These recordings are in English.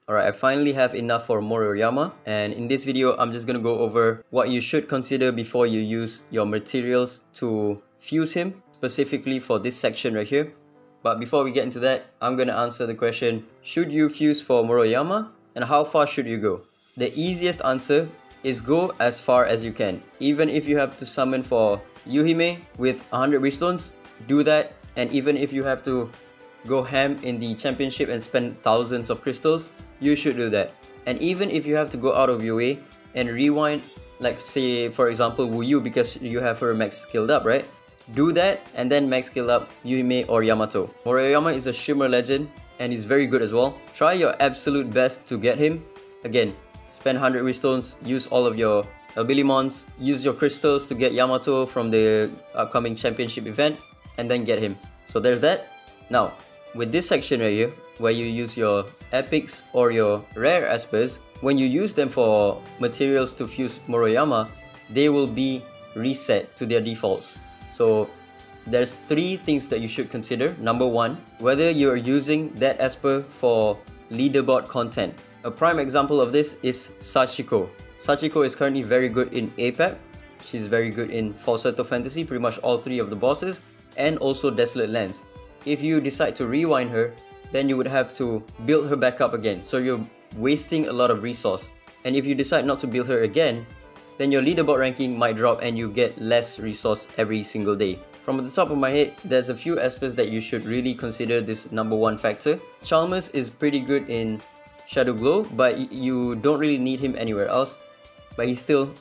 Alright, I finally have enough for Moroyama, and in this video I'm just gonna go over what you should consider before you use your materials to fuse him, specifically for this section right here. But before we get into that, I'm gonna answer the question, should you fuse for Moroyama and how far should you go? The easiest answer is go as far as you can. Even if you have to summon for Yuhime with 100 Bridgestones, do that. And even if you have to go ham in the championship and spend thousands of crystals, you should do that. And even if you have to go out of your way and rewind, like say for example Wu Yu, because you have her max skilled up, right? Do that and then max skill up Yuhime or Yamato. Moroyama is a Shimmer legend and he's very good as well. Try your absolute best to get him. Again, spend 100 Bridgestones, use all of your Abilimons, use your crystals to get Yamato from the upcoming championship event, and then get him. So there's that. Now, with this section right here, where you use your epics or your rare espers, when you use them for materials to fuse Moroyama, they will be reset to their defaults. So there's 3 things that you should consider. Number 1, whether you're using that esper for leaderboard content. A prime example of this is Sachiko. Sachiko is currently very good in APAP. She's very good in Falsetto Fantasy, pretty much all 3 of the bosses, and also Desolate Lands. If you decide to rewind her, then you would have to build her back up again, so you're wasting a lot of resource. And if you decide not to build her again, then your leaderboard ranking might drop and you get less resource every single day. From the top of my head, there's a few espers that you should really consider this number 1 factor. Chalmers is pretty good in Shadow Glow, but you don't really need him anywhere else. But he's still,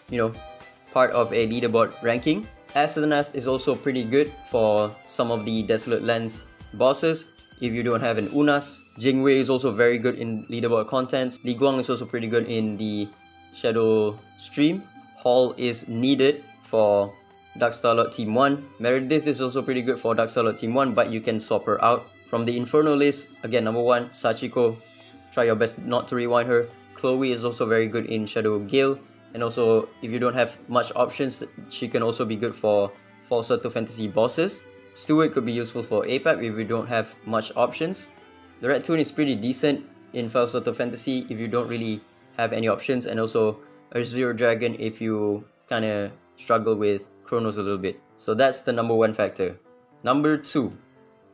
part of a leaderboard ranking. Asenath is also pretty good for some of the Desolate Lands bosses if you don't have an Unas. Jingwei is also very good in leaderboard contents. Li Guang is also pretty good in the Shadow stream. Hall is needed for Dark Starlord Team 1. Meredith is also pretty good for Dark Starlord Team 1, but you can swap her out. From the Inferno list, again, number 1, Sachiko. Try your best not to rewind her. Chloe is also very good in Shadow Gale. And also, if you don't have much options, she can also be good for Falsetto Fantasy bosses. Stewart could be useful for APAP if you don't have much options. The Red Toon is pretty decent in Falsetto Fantasy if you don't really have any options. And also, Azure Dragon if you kinda struggle with Chronos a little bit. So that's the number 1 factor. Number 2,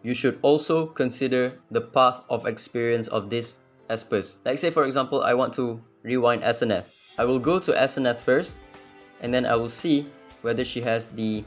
you should also consider the path of experience of this espers. Like say for example, I want to rewind Asenath. I will go to Asenath first, and then I will see whether she has the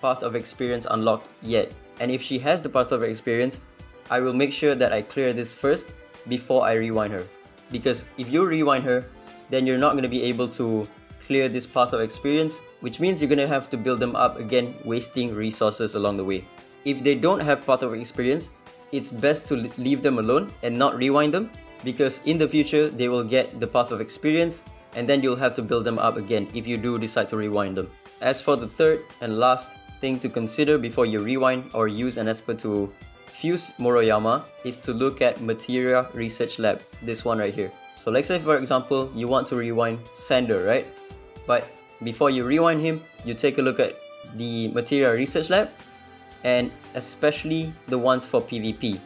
path of experience unlocked yet. And if she has the path of experience, I will make sure that I clear this first before I rewind her. Because if you rewind her, then you're not going to be able to clear this path of experience, which means you're going to have to build them up again, wasting resources along the way. If they don't have path of experience, it's best to leave them alone and not rewind them, because in the future they will get the path of experience and then you'll have to build them up again if you do decide to rewind them. As for the third and last thing to consider before you rewind or use an esper to fuse Moroyama is to look at Materia Research Lab, this one right here. So let's say for example, you want to rewind Sander, right? But before you rewind him, you take a look at the Materia Research Lab, and especially the ones for PvP.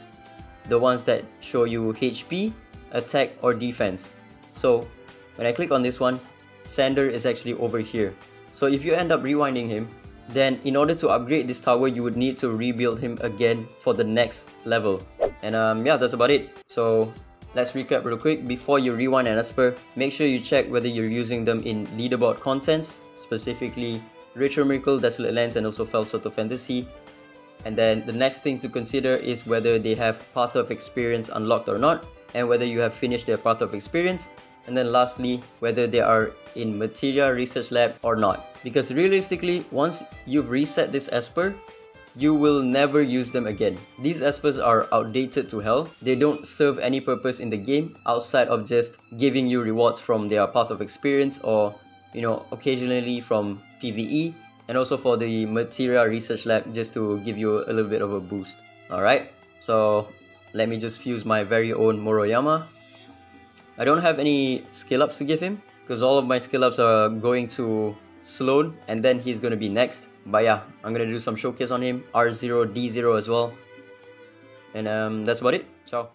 The ones that show you HP, attack or defense. So when I click on this one, Sander is actually over here. So if you end up rewinding him, then in order to upgrade this tower, you would need to rebuild him again for the next level. And yeah, that's about it. So let's recap real quick. Before you rewind an esper, make sure you check whether you're using them in leaderboard contents, specifically Ritual Miracle, Desolate Lands, and also Falsetto Fantasy. And then the next thing to consider is whether they have Path of Experience unlocked or not, and whether you have finished their Path of Experience. And then lastly, whether they are in Materia Research Lab or not. Because realistically, once you've reset this esper, you will never use them again. These espers are outdated to hell. They don't serve any purpose in the game outside of just giving you rewards from their Path of Experience or, occasionally from PvE. And also for the Materia Research Lab just to give you a little bit of a boost. Alright, so let me just fuse my very own Moroyama. I don't have any skill ups to give him because all of my skill ups are going to Sloan and then he's going to be next. But yeah, I'm going to do some showcase on him, R0, D0 as well. And that's about it. Ciao.